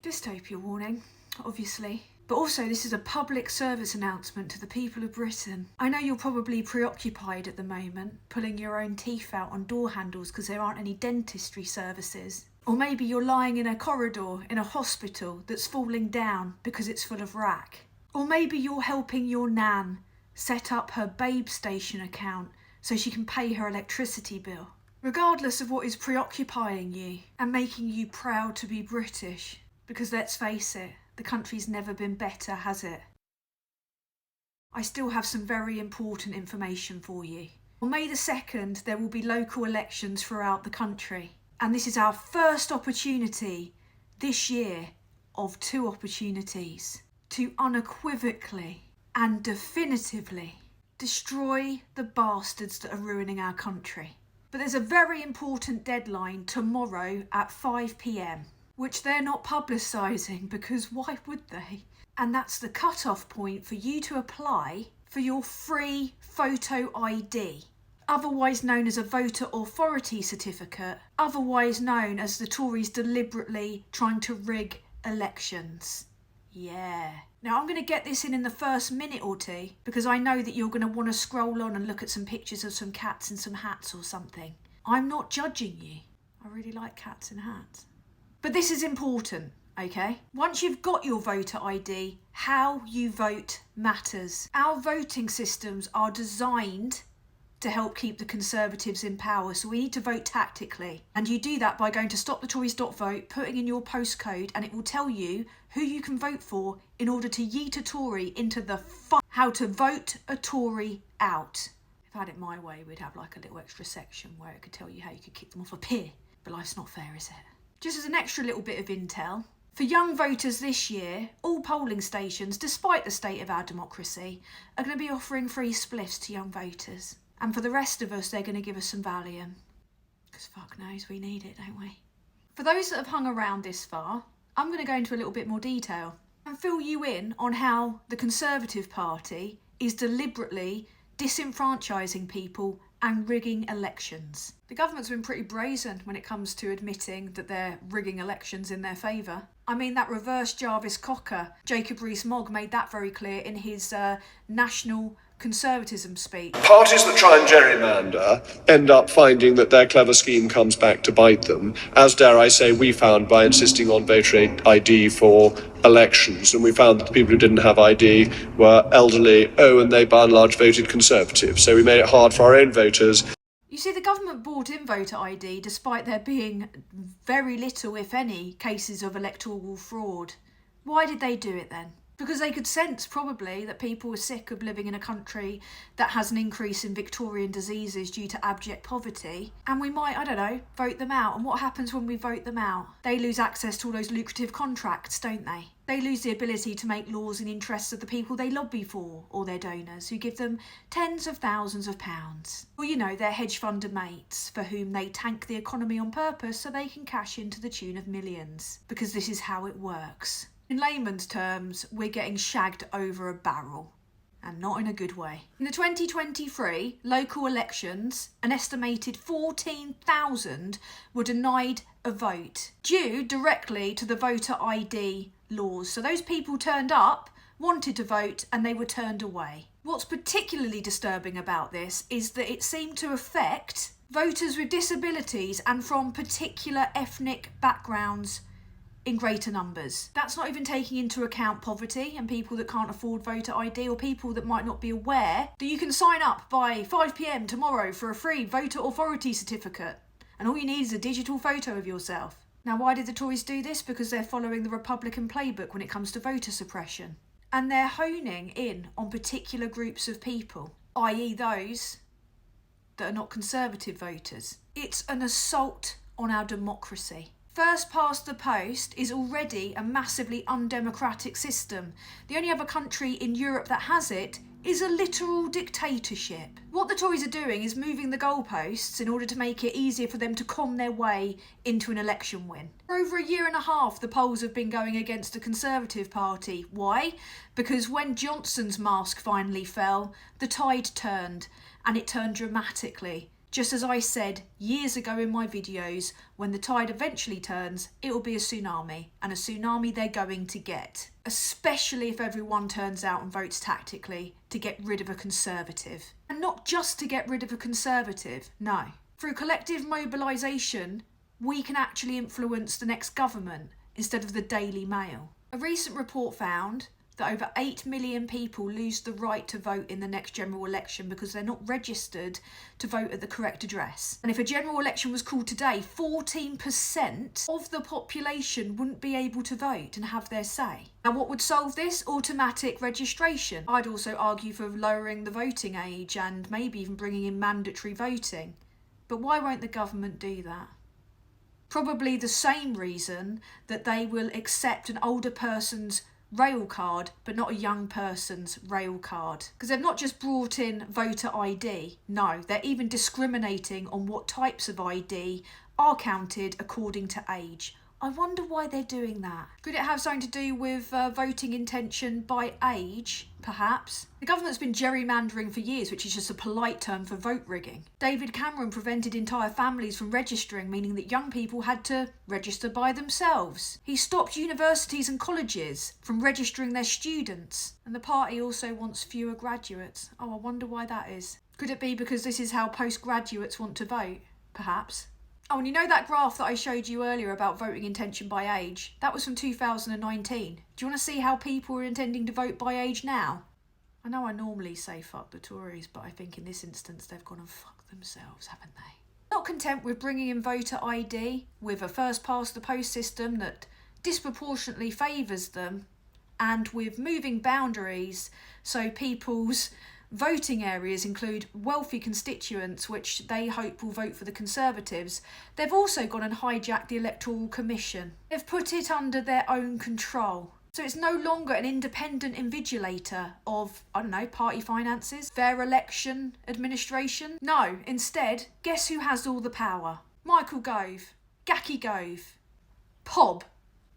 Dystopia warning, obviously. But also this is a public service announcement to the people of Britain. I know you're probably preoccupied at the moment, pulling your own teeth out on door handles because there aren't any dentistry services. Or maybe you're lying in a corridor in a hospital that's falling down because it's full of rack. Or maybe you're helping your nan set up her Babe Station account so she can pay her electricity bill. Regardless of what is preoccupying you and making you proud to be British, because let's face it, the country's never been better, has it? I still have some very important information for you. On May the 2nd, there will be local elections throughout the country. And this is our first opportunity this year of 2 opportunities to unequivocally and definitively destroy the bastards that are ruining our country. But there's a very important deadline tomorrow at 5 p.m. which they're not publicising because why would they? And that's the cut-off point for you to apply for your free photo ID, otherwise known as a voter authority certificate, otherwise known as the Tories deliberately trying to rig elections. Yeah. Now I'm going to get this in the first minute or two because I know that you're going to want to scroll on and look at some pictures of some cats in some hats or something. I'm not judging you. I really like cats in hats. But this is important, okay? Once you've got your voter ID, how you vote matters. Our voting systems are designed to help keep the Conservatives in power, so we need to vote tactically. And you do that by going to stopthetories.vote, putting in your postcode, and it will tell you who you can vote for in order to yeet a Tory into the how to vote a Tory out. If I had it my way, we'd have like a little extra section where it could tell you how you could kick them off a pier. But life's not fair, is it? Just as an extra little bit of intel, for young voters this year, all polling stations, despite the state of our democracy, are going to be offering free spliffs to young voters. And for the rest of us, they're going to give us some Valium. Because fuck knows, we need it, don't we? For those that have hung around this far, I'm going to go into a little bit more detail and fill you in on how the Conservative Party is deliberately disenfranchising people and rigging elections. The government's been pretty brazen when it comes to admitting that they're rigging elections in their favour. I mean, that reverse Jarvis Cocker, Jacob Rees-Mogg made that very clear in his national conservatism speech. Parties that try and gerrymander end up finding that their clever scheme comes back to bite them, as, dare I say, we found by insisting on voter ID for elections. And we found that the people who didn't have ID were elderly, and they by and large voted Conservative. So we made it hard for our own voters. You see, the government brought in voter ID despite there being very little, if any, cases of electoral fraud. Why did they do it then? Because they could sense probably that people were sick of living in a country that has an increase in Victorian diseases due to abject poverty, and we might, I don't know, vote them out. And what happens when we vote them out? They lose access to all those lucrative contracts, don't they? They lose the ability to make laws in the interests of the people they lobby for, or their donors, who give them tens of thousands of pounds. Or, you know, their hedge funder mates, for whom they tank the economy on purpose so they can cash into the tune of millions. Because this is how it works. In layman's terms, we're getting shagged over a barrel, and not in a good way. In the 2023 local elections, an estimated 14,000 were denied a vote, due directly to the voter ID laws. So those people turned up, wanted to vote, and they were turned away. What's particularly disturbing about this is that it seemed to affect voters with disabilities and from particular ethnic backgrounds in greater numbers. That's not even taking into account poverty and people that can't afford voter ID, or people that might not be aware that you can sign up by 5 p.m. tomorrow for a free voter authority certificate, and all you need is a digital photo of yourself. Now, why did the Tories do this? Because they're following the Republican playbook when it comes to voter suppression, and they're honing in on particular groups of people, i.e. those that are not Conservative voters. It's an assault on our democracy. First past the post is already a massively undemocratic system. The only other country in Europe that has it is a literal dictatorship. What the Tories are doing is moving the goalposts in order to make it easier for them to con their way into an election win. For over a year and a half, the polls have been going against the Conservative Party. Why? Because when Johnson's mask finally fell, the tide turned, and it turned dramatically. Just as I said years ago in my videos, when the tide eventually turns, it will be a tsunami, and a tsunami they're going to get. Especially if everyone turns out and votes tactically to get rid of a Conservative. And not just to get rid of a Conservative, no. Through collective mobilisation, we can actually influence the next government instead of the Daily Mail. A recent report found that over 8 million people lose the right to vote in the next general election because they're not registered to vote at the correct address. And if a general election was called today, 14% of the population wouldn't be able to vote and have their say. And what would solve this? Automatic registration. I'd also argue for lowering the voting age and maybe even bringing in mandatory voting. But why won't the government do that? Probably the same reason that they will accept an older person's rail card but not a young person's rail card, because they've not just brought in voter ID, no, they're even discriminating on what types of ID are counted according to age. I wonder why they're doing that. Could it have something to do with voting intention by age, perhaps? The government's been gerrymandering for years, which is just a polite term for vote rigging. David Cameron prevented entire families from registering, meaning that young people had to register by themselves. He stopped universities and colleges from registering their students. And the party also wants fewer graduates. Oh, I wonder why that is. Could it be because this is how postgraduates want to vote, perhaps? Oh, and you know that graph that I showed you earlier about voting intention by age? That was from 2019. Do you want to see how people are intending to vote by age now? I know I normally say fuck the Tories, but I think in this instance they've gone and fucked themselves, haven't they? Not content with bringing in voter ID with a first past the post system that disproportionately favours them, and with moving boundaries so people's voting areas include wealthy constituents which they hope will vote for the Conservatives, they've also gone and hijacked the Electoral Commission. They've put it under their own control. So it's no longer an independent invigilator of, I don't know, party finances, fair election administration. No, instead, guess who has all the power? Michael Gove, Gacky Gove, Pob.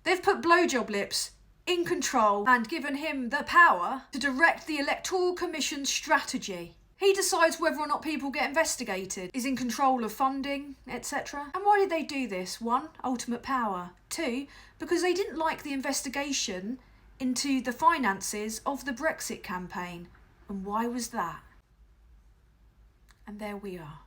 They've put Blowjob Lips in control and given him the power to direct the Electoral Commission's strategy. He decides whether or not people get investigated, is in control of funding, etc. And why did they do this? 1, ultimate power. 2, because they didn't like the investigation into the finances of the Brexit campaign. And why was that? And there we are.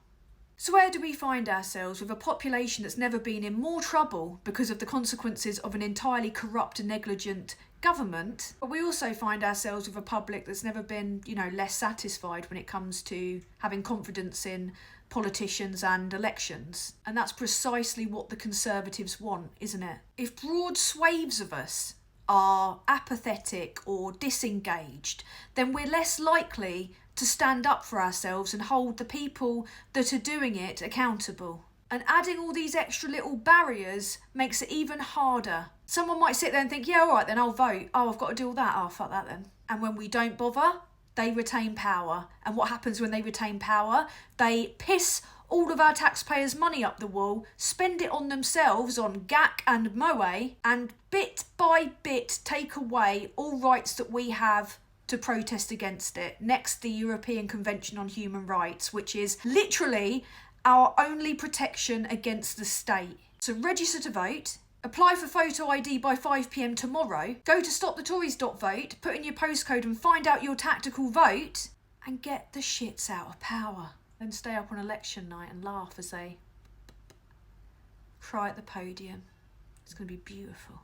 So where do we find ourselves with a population that's never been in more trouble because of the consequences of an entirely corrupt and negligent government? But we also find ourselves with a public that's never been, less satisfied when it comes to having confidence in politicians and elections. And that's precisely what the Conservatives want, isn't it? If broad swathes of us are apathetic or disengaged, then we're less likely to stand up for ourselves and hold the people that are doing it accountable. And adding all these extra little barriers makes it even harder. Someone might sit there and think, yeah, all right, then I'll vote. Oh, I've got to do all that. Oh, fuck that then. And when we don't bother, they retain power. And what happens when they retain power? They piss all of our taxpayers' money up the wall, spend it on themselves, on GAC and MOE, and bit by bit take away all rights that we have to protest against it. Next, the European Convention on Human Rights, which is literally our only protection against the state. So register to vote, apply for photo ID by 5 PM tomorrow, go to stopthetories.vote, put in your postcode and find out your tactical vote, and get the shits out of power. Then stay up on election night and laugh as they cry at the podium. It's going to be beautiful.